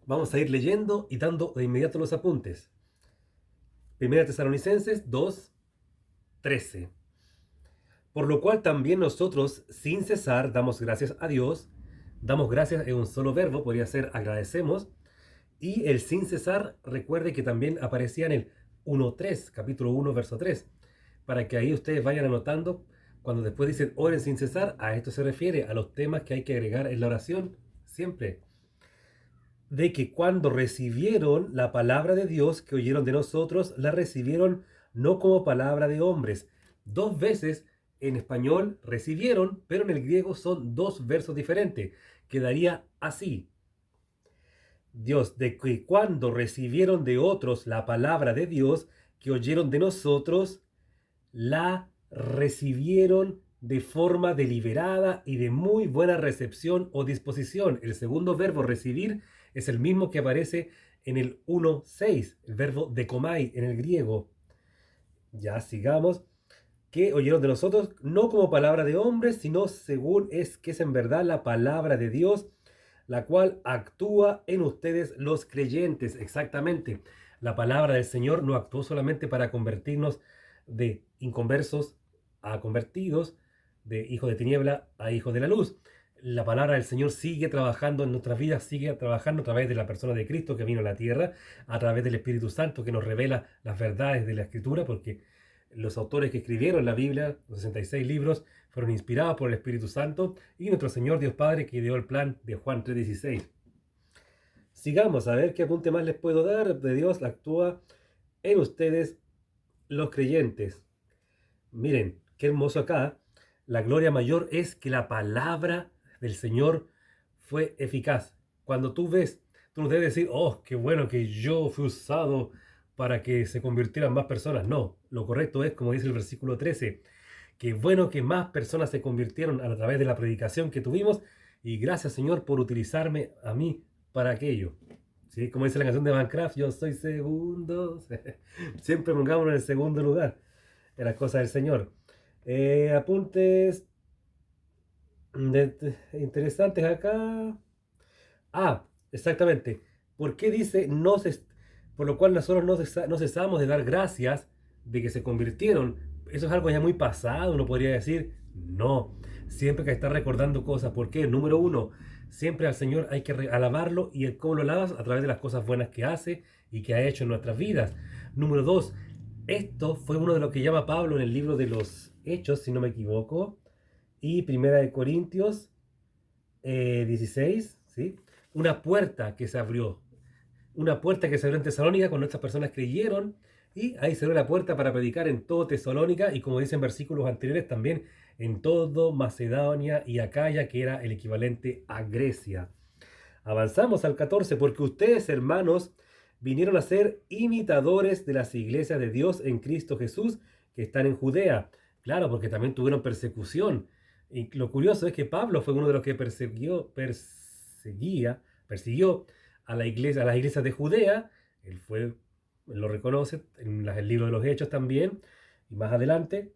vamos a ir leyendo y dando de inmediato los apuntes. Primera Tesalonicenses 2:13. Por lo cual también nosotros, sin cesar, damos gracias a Dios. Damos gracias en un solo verbo, podría ser agradecemos. Y el sin cesar, recuerde que también aparecía en el 1:3, capítulo 1, verso 3, para que ahí ustedes vayan anotando. Cuando después dicen oren sin cesar, a esto se refiere, a los temas que hay que agregar en la oración siempre. De que cuando recibieron la palabra de Dios que oyeron de nosotros, la recibieron no como palabra de hombres. Dos veces en español recibieron, pero en el griego son dos versos diferentes. Quedaría así: Dios, de que cuando recibieron de otros la palabra de Dios que oyeron de nosotros, la recibieron de forma deliberada y de muy buena recepción o disposición. El segundo verbo recibir es el mismo que aparece en el 1:6, el verbo dekomai en el griego. Ya sigamos. Que oyeron de nosotros, no como palabra de hombres, sino según es que es en verdad la palabra de Dios, la cual actúa en ustedes los creyentes. Exactamente. La palabra del Señor no actuó solamente para convertirnos de inconversos a convertidos, de hijos de tiniebla a hijos de la luz. La palabra del Señor sigue trabajando en nuestras vidas, sigue trabajando a través de la persona de Cristo que vino a la tierra, a través del Espíritu Santo que nos revela las verdades de la Escritura, porque los autores que escribieron la Biblia, los 66 libros, fueron inspirados por el Espíritu Santo y nuestro Señor Dios Padre que dio el plan de Juan 3:16. Sigamos a ver qué apunte más les puedo dar. De Dios actúa en ustedes los creyentes. Miren, qué hermoso acá. La gloria mayor es que la palabra del Señor fue eficaz. Cuando tú ves, tú no debes decir, oh, qué bueno que yo fui usado para que se convirtieran más personas. No, lo correcto es, como dice el versículo 13, qué bueno que más personas se convirtieron a través de la predicación que tuvimos y gracias, Señor, por utilizarme a mí para aquello. ¿Sí? Como dice la canción de Minecraft, yo soy segundo. Siempre pongámonos en el segundo lugar en las cosas del Señor. Apuntes interesantes acá. Ah, exactamente. ¿Por qué dice no se, por lo cual nosotros no cesamos de dar gracias de que se convirtieron? Eso es algo ya muy pasado, uno podría decir. No, siempre hay que estar recordando cosas. ¿Por qué? Número uno, siempre al Señor hay que alabarlo y cómo lo alabas a través de las cosas buenas que hace y que ha hecho en nuestras vidas. Número dos, esto fue uno de lo que llama Pablo en el libro de los Hechos, si no me equivoco, y Primera de Corintios 16, ¿sí? Una puerta que se abrió. Una puerta que se abrió en Tesalónica cuando estas personas creyeron y ahí se abrió la puerta para predicar en todo Tesalónica y como dicen versículos anteriores también en todo Macedonia y Acaya, que era el equivalente a Grecia. Avanzamos al 14, porque ustedes, hermanos, vinieron a ser imitadores de las iglesias de Dios en Cristo Jesús que están en Judea. Claro, porque también tuvieron persecución. Y lo curioso es que Pablo fue uno de los que persiguió a la iglesia, a las iglesias de Judea. Él lo reconoce en el libro de los Hechos también, y más adelante.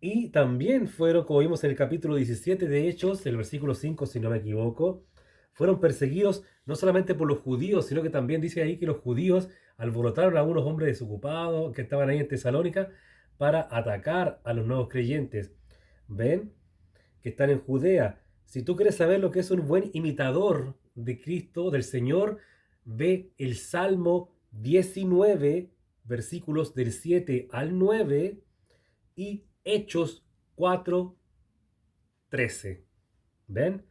Y también fueron, como vimos en el capítulo 17 de Hechos, el versículo 5, si no me equivoco, fueron perseguidos no solamente por los judíos, sino que también dice ahí que los judíos alborotaron a unos hombres desocupados que estaban ahí en Tesalónica para atacar a los nuevos creyentes. ¿Ven? Que están en Judea. Si tú quieres saber lo que es un buen imitador de Cristo, del Señor, ve el Salmo 19, versículos del 7 al 9 y Hechos 4:13. ¿Ven?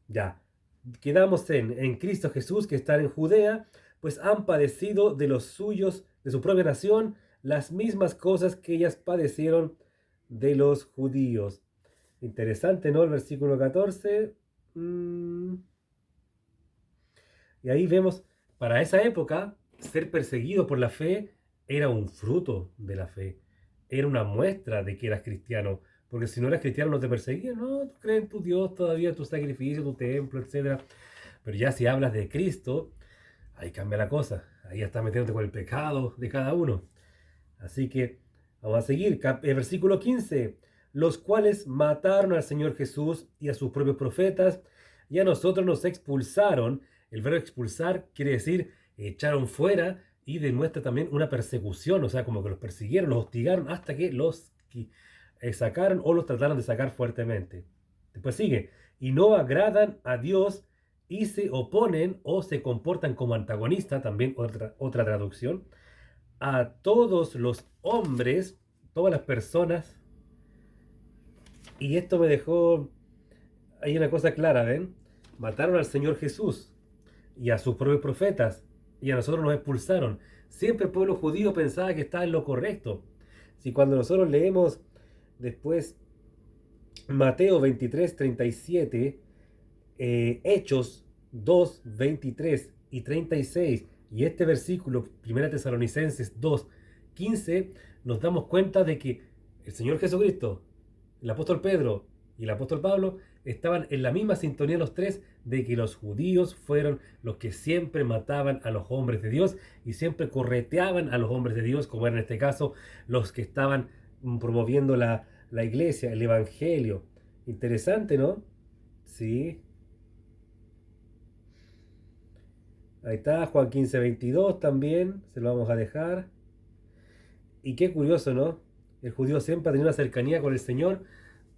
Ya. Quedamos en Cristo Jesús, que están en Judea, pues han padecido de los suyos, de su propia nación, las mismas cosas que ellas padecieron de los judíos. Interesante, ¿no? El versículo 14. Y ahí vemos, para esa época, ser perseguido por la fe era un fruto de la fe. Era una muestra de que eras cristiano. Porque si no eras cristiano no te perseguían. No, tú crees en tu Dios todavía, tu sacrificio, tu templo, etcétera. Pero ya si hablas de Cristo, ahí cambia la cosa. Ahí ya estás metiéndote con el pecado de cada uno. Así que vamos a seguir. El versículo 15. Los cuales mataron al Señor Jesús y a sus propios profetas y a nosotros nos expulsaron. El verbo expulsar quiere decir echaron fuera y demuestra también una persecución, o sea, como que los persiguieron, los hostigaron hasta que los sacaron o los trataron de sacar fuertemente. Después sigue, y no agradan a Dios y se oponen o se comportan como antagonistas, también otra traducción, a todos los hombres, todas las personas. Y esto me dejó, hay una cosa clara, ¿ven? Mataron al Señor Jesús y a sus propios profetas y a nosotros nos expulsaron. Siempre el pueblo judío pensaba que estaba en lo correcto. Si cuando nosotros leemos después Mateo 23:37, Hechos 2:23 y 36 y este versículo, 1 Tesalonicenses 2:15, nos damos cuenta de que el Señor Jesucristo, el apóstol Pedro y el apóstol Pablo estaban en la misma sintonía los tres de que los judíos fueron los que siempre mataban a los hombres de Dios y siempre correteaban a los hombres de Dios, como era en este caso los que estaban promoviendo la iglesia, el evangelio. Interesante, ¿no? Sí. Ahí está, Juan 15:22 también, se lo vamos a dejar. Y qué curioso, ¿no? El judío siempre ha tenido una cercanía con el Señor,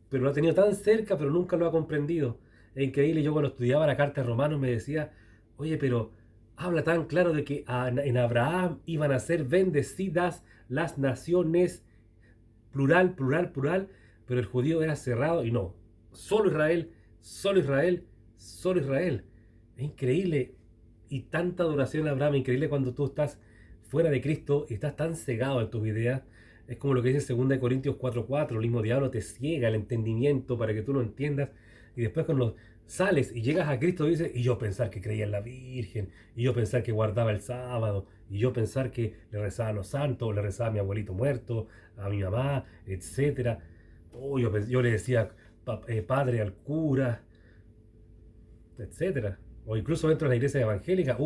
pero lo ha tenido tan cerca, pero nunca lo ha comprendido. Es increíble, yo cuando estudiaba la carta de Romanos me decía, oye, pero habla tan claro de que en Abraham iban a ser bendecidas las naciones, plural, plural, plural, pero el judío era cerrado y no, solo Israel, solo Israel, solo Israel. Es increíble y tanta adoración a Abraham, increíble cuando tú estás fuera de Cristo y estás tan cegado en tus ideas. Es como lo que dice 2 Corintios 4:4, el mismo diablo te ciega el entendimiento para que tú no entiendas. Y después cuando sales y llegas a Cristo dices, y yo pensar que creía en la Virgen, y yo pensar que guardaba el sábado, y yo pensar que le rezaba a los santos, le rezaba a mi abuelito muerto, a mi mamá, etcétera. Oh, yo le decía padre al cura, etcétera. O incluso dentro de la iglesia evangélica,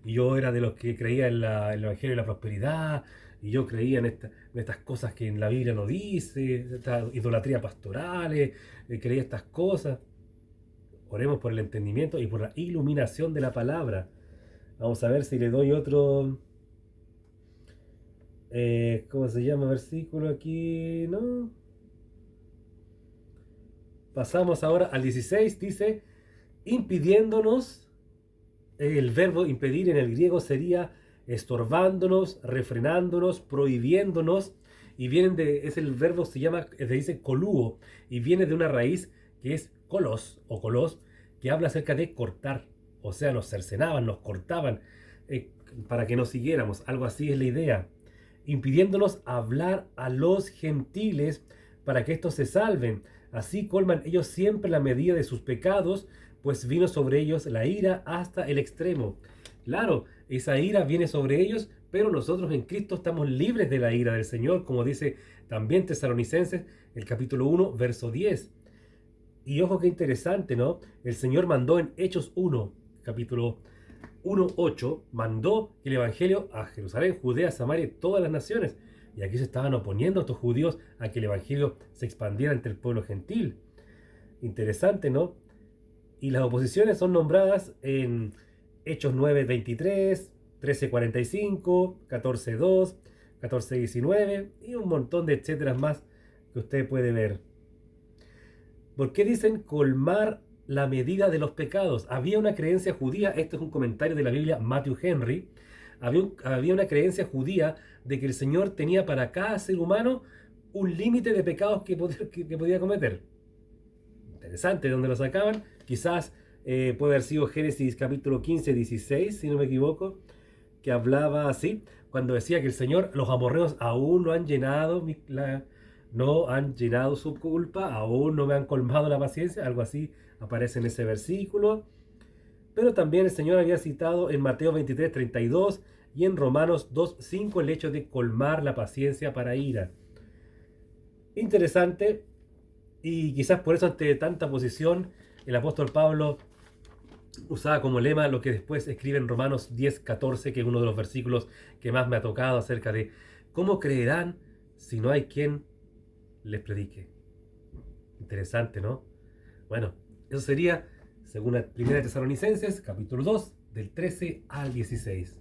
yo era de los que creía en el evangelio de la prosperidad, y yo creía en estas cosas que en la Biblia no dice, estas idolatría pastorales, creía estas cosas. Oremos por el entendimiento y por la iluminación de la palabra. Vamos a ver si le doy otro, ¿cómo se llama? Versículo aquí, ¿no? Pasamos ahora al 16, dice, impidiéndonos. El verbo impedir en el griego sería estorbándonos, refrenándonos, prohibiéndonos, y es el verbo, se dice colúo, y viene de una raíz que es colos o colos, que habla acerca de cortar, o sea, nos cercenaban, nos cortaban, para que nos siguiéramos, algo así es la idea, impidiéndonos hablar a los gentiles para que estos se salven. Así colman ellos siempre la medida de sus pecados, pues vino sobre ellos la ira hasta el extremo. Claro, esa ira viene sobre ellos, pero nosotros en Cristo estamos libres de la ira del Señor, como dice también Tesalonicenses, el capítulo 1, verso 10. Y ojo qué interesante, ¿no? El Señor mandó en Hechos 1, capítulo 1:8, mandó el Evangelio a Jerusalén, Judea, Samaria y todas las naciones. Y aquí se estaban oponiendo estos judíos a que el Evangelio se expandiera entre el pueblo gentil. Interesante, ¿no? Y las oposiciones son nombradas en Hechos 9:23, 13:45, 14:2, 14:19 y un montón de etcétera más que usted puede ver. ¿Por qué dicen colmar la medida de los pecados? Había una creencia judía, esto es un comentario de la Biblia, Matthew Henry, había una creencia judía de que el Señor tenía para cada ser humano un límite de pecados que podía cometer. Interesante, ¿de dónde lo sacaban? Quizás puede haber sido Génesis capítulo 15-16, si no me equivoco, que hablaba así, cuando decía que el Señor, los amorreos aún no han llenado no han llenado su culpa, aún no me han colmado la paciencia, algo así aparece en ese versículo. Pero también el Señor había citado en Mateo 23:32 y en Romanos 2:5 el hecho de colmar la paciencia para ira. Interesante, y quizás por eso ante tanta posición el apóstol Pablo usaba como lema lo que después escribe en Romanos 10:14, que es uno de los versículos que más me ha tocado acerca de cómo creerán si no hay quien les predique. Interesante, ¿no? Bueno, eso sería según 1 Tesalonicenses, capítulo 2, del 13 al 16.